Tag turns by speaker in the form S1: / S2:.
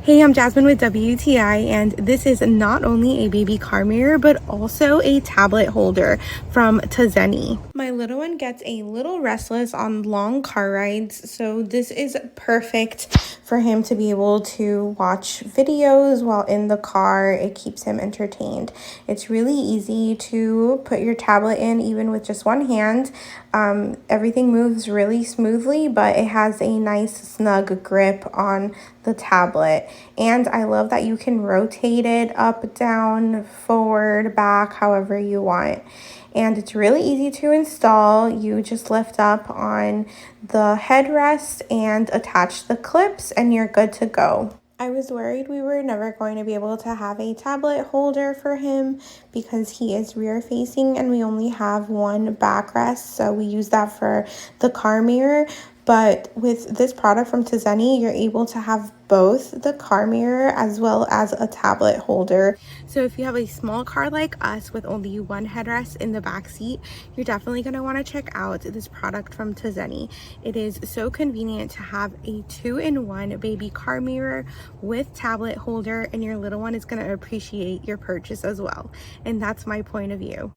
S1: Hey, I'm Jasmine with WTI, and this is not only a baby car mirror, but also a tablet holder from TAZENI. My little one gets a little restless on long car rides, so this is perfect for him to be able to watch videos while in the car. It keeps him entertained. It's really easy to put your tablet in even with just one hand. Everything moves really smoothly, but it has a nice snug grip on the tablet. And I love that you can rotate it up, down, forward, back, however you want. And it's really easy to install. You just lift up on the headrest and attach the clips and you're good to go. I was worried we were never going to be able to have a tablet holder for him because he is rear facing and we only have one backrest, so we use that for the car mirror. But with this product from TAZENI, you're able to have both the car mirror as well as a tablet holder. So if you have a small car like us with only one headrest in the back seat, you're definitely going to want to check out this product from TAZENI. It is so convenient to have a 2-in-1 baby car mirror with tablet holder, and your little one is going to appreciate your purchase as well. And that's my point of view.